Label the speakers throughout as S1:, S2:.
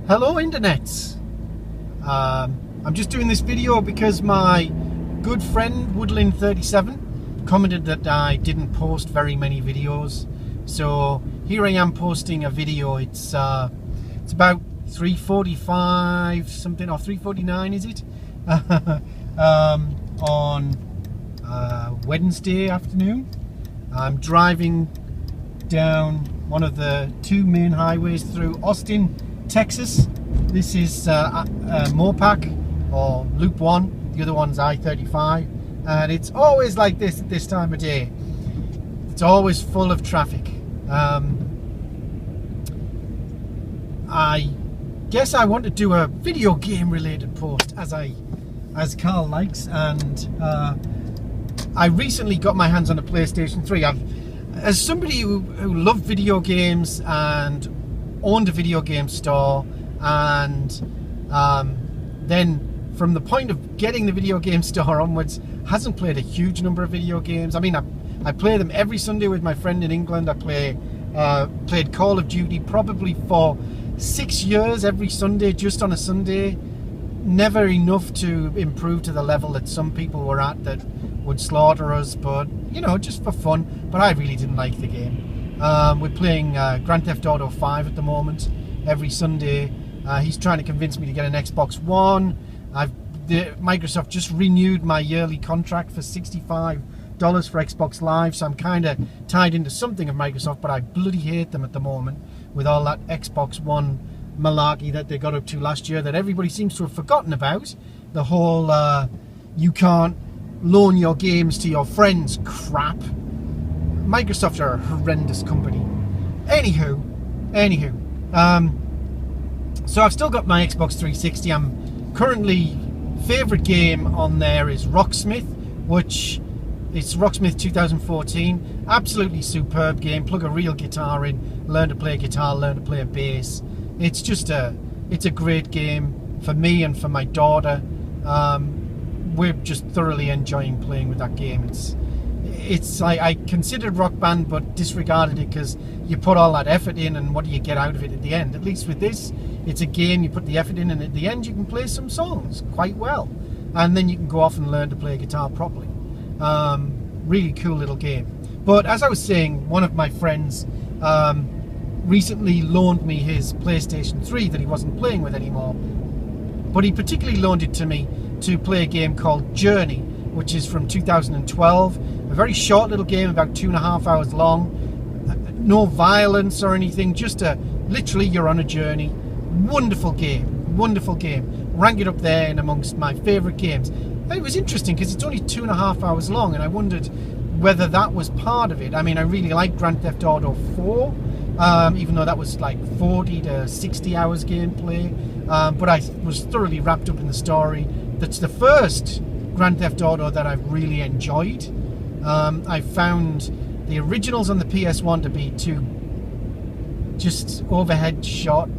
S1: Hello internets. I'm just doing this video because my good friend Woodlin37 commented that I didn't post very many videos, so here I am posting a video. It's about 3:45 something, or 3:49 is it, on Wednesday afternoon. I'm driving down one of the two main highways through Austin, Texas. This is Mopac, or Loop 1, the other one's I-35, and it's always like this at this time of day. It's always full of traffic. I guess I want to do a video game related post, as Carl likes, and I recently got my hands on a PlayStation 3. As somebody who loved video games and owned a video game store, and then from the point of getting the video game store onwards, hasn't played a huge number of video games. I mean, I play them every Sunday with my friend in England. I played Call of Duty probably for 6 years every Sunday, just on a Sunday. Never enough to improve to the level that some people were at that would slaughter us, but you know, just for fun. But I really didn't like the game. We're playing Grand Theft Auto 5 at the moment every Sunday. He's trying to convince me to get an Xbox One. Microsoft just renewed my yearly contract for $65 for Xbox Live, so I'm kind of tied into something of Microsoft, but I bloody hate them at the moment with all that Xbox One malarkey that they got up to last year that everybody seems to have forgotten about. The whole you can't loan your games to your friends crap. Microsoft are a horrendous company. Anywho, so I've still got my Xbox 360. I'm currently, favourite game on there is Rocksmith, which it's Rocksmith 2014. Absolutely superb game. Plug a real guitar in, learn to play guitar, learn to play a bass. It's just it's a great game for me and for my daughter. We're just thoroughly enjoying playing with that game. It's like, I considered Rock Band but disregarded it because you put all that effort in, and what do you get out of it at the end? At least with this, it's a game, you put the effort in, and at the end you can play some songs quite well, and then you can go off and learn to play guitar properly. Really cool little game. But as I was saying, one of my friends recently loaned me his PlayStation 3 that he wasn't playing with anymore, but he particularly loaned it to me to play a game called Journey, which is from 2012. A very short little game, about 2.5 hours long. No violence or anything, just literally you're on a journey. Wonderful game, wonderful game. Rank it up there in amongst my favourite games. And it was interesting because it's only 2.5 hours long, and I wondered whether that was part of it. I mean, I really like Grand Theft Auto 4, even though that was like 40 to 60 hours gameplay. But I was thoroughly wrapped up in the story. That's the first Grand Theft Auto that I've really enjoyed. I found the originals on the PS1 to be too just overhead shot.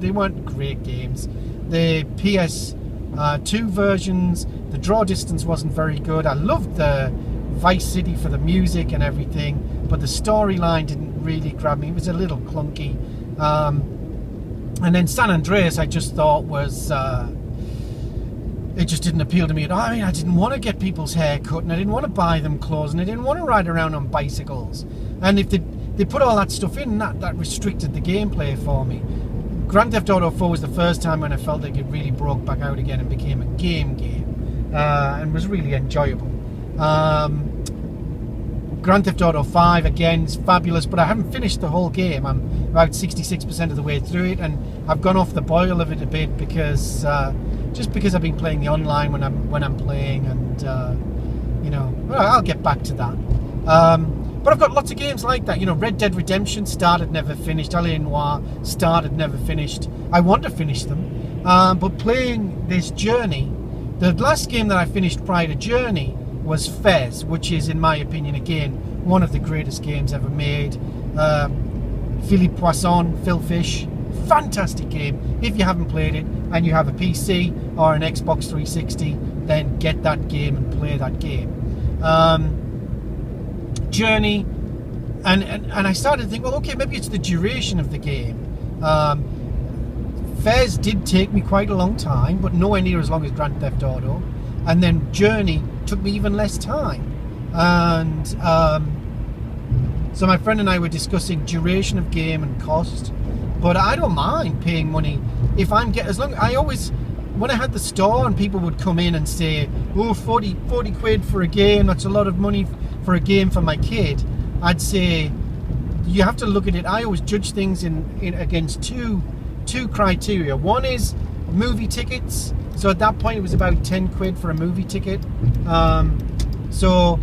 S1: They weren't great games. The PS2 versions, the draw distance wasn't very good. I loved the Vice City for the music and everything, but the storyline didn't really grab me. It was a little clunky. And then San Andreas, I just thought was it just didn't appeal to me at all. I mean, I didn't want to get people's hair cut, and I didn't want to buy them clothes, and I didn't want to ride around on bicycles. And if they put all that stuff in, that restricted the gameplay for me. Grand Theft Auto 4 was the first time when I felt like it really broke back out again and became a game, and was really enjoyable. Grand Theft Auto 5 again is fabulous, but I haven't finished the whole game. I'm about 66% of the way through it, and I've gone off the boil of it a bit because just because I've been playing the online when I'm playing, and you know, well, I'll get back to that. But I've got lots of games like that. You know, Red Dead Redemption started, never finished. L.A. Noire started, never finished. I want to finish them, but playing this Journey, the last game that I finished prior to Journey was Fez, which is, in my opinion, again, one of the greatest games ever made. Philippe Poisson, Phil Fish, fantastic game. If you haven't played it and you have a PC or an Xbox 360, then get that game and play that game. Journey, and I started to think, well, okay, maybe it's the duration of the game. Fez did take me quite a long time, but nowhere near as long as Grand Theft Auto. And then Journey took me even less time. And so my friend and I were discussing duration of game and cost. But I don't mind paying money if I'm when I had the store and people would come in and say, oh, 40 quid for a game, that's a lot of money for a game for my kid. I'd say, you have to look at it. I always judge things in against two criteria. One is movie tickets. So at that point it was about 10 quid for a movie ticket. So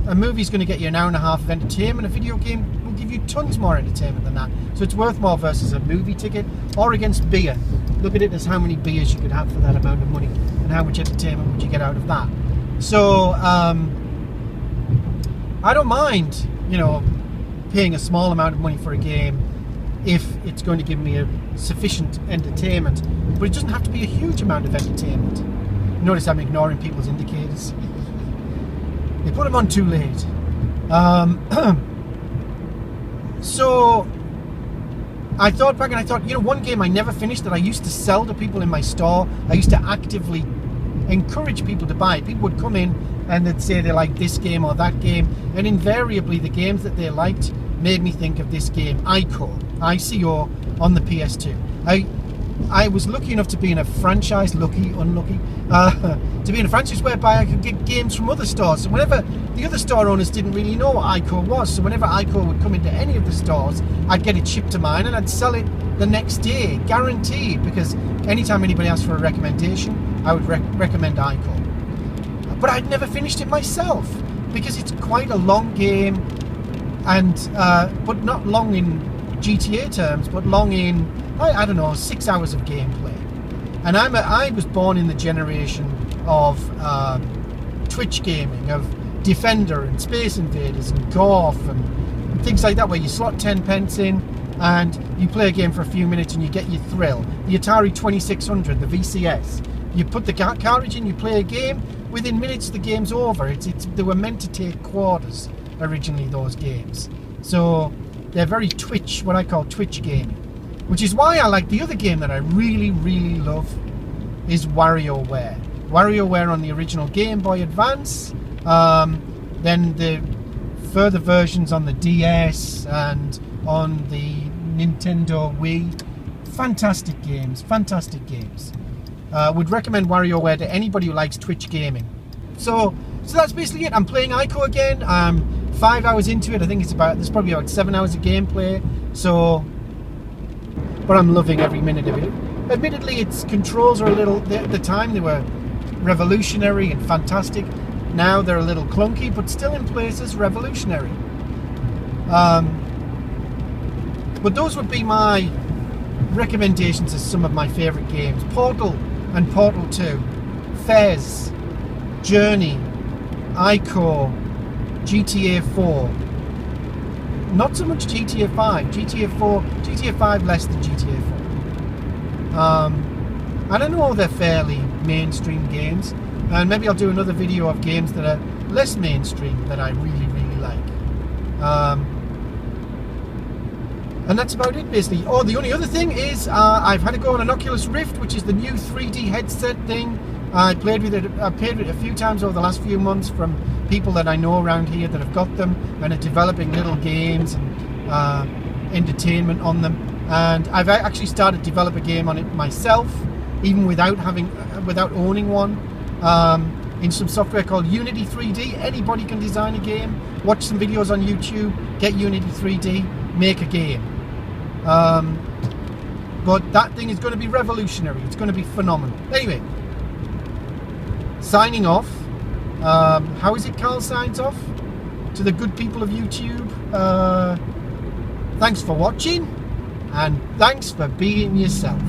S1: a movie's going to get you an hour and a half of entertainment. A video game will give you tons more entertainment than that. So it's worth more versus a movie ticket. Or against beer. Look at it as how many beers you could have for that amount of money and how much entertainment would you get out of that. So I don't mind, paying a small amount of money for a game if it's going to give me a sufficient entertainment, but it doesn't have to be a huge amount of entertainment. Notice I'm ignoring people's indicators. They put them on too late. So I thought back and I thought, one game I never finished that I used to sell to people in my store. I used to actively encourage people to buy it. People would come in and they'd say they like this game or that game, and invariably the games that they liked made me think of this game, ICO on the PS2. I was lucky enough to be in a franchise, unlucky, to be in a franchise whereby I could get games from other stores. So whenever the other store owners didn't really know what ICO was, so whenever ICO would come into any of the stores, I'd get it shipped to mine and I'd sell it the next day, guaranteed, because anytime anybody asked for a recommendation, I would recommend ICO. But I'd never finished it myself, because it's quite a long game, and but not long in GTA terms, but long in, I don't know, 6 hours of gameplay. And I was born in the generation of Twitch gaming, of Defender and Space Invaders and Golf and things like that, where you slot 10 pence in and you play a game for a few minutes and you get your thrill. The Atari 2600, the VCS, you put the cartridge in, you play a game, within minutes the game's over. They were meant to take quarters originally, those games. So they're very Twitch, what I call Twitch gaming. Which is why I like the other game that I really, really love is WarioWare. WarioWare on the original Game Boy Advance, then the further versions on the DS and on the Nintendo Wii. Fantastic games. Would recommend WarioWare to anybody who likes Twitch gaming. So that's basically it. I'm playing ICO again. I'm 5 hours into it. I think there's probably about 7 hours of gameplay. But I'm loving every minute of it. Admittedly, its controls are a little, at the time they were revolutionary and fantastic. Now they're a little clunky, but still in places revolutionary. But those would be my recommendations as some of my favourite games. Portal and Portal 2, Fez, Journey, ICO, GTA 4. Not so much GTA 5. GTA 5 less than GTA 4. And I know they're fairly mainstream games, and maybe I'll do another video of games that are less mainstream that I really, really like. And that's about it, basically. Oh, the only other thing is I've had to go on an Oculus Rift, which is the new 3D headset thing. I played with it a few times over the last few months from people that I know around here that have got them and are developing little games and entertainment on them. And I've actually started to develop a game on it myself, even without owning one, in some software called Unity 3D. Anybody can design a game, watch some videos on YouTube, get Unity 3D, make a game. But that thing is going to be revolutionary. It's going to be phenomenal. Anyway, signing off. How is it Carl signs off? To the good people of YouTube, thanks for watching, and thanks for being yourself.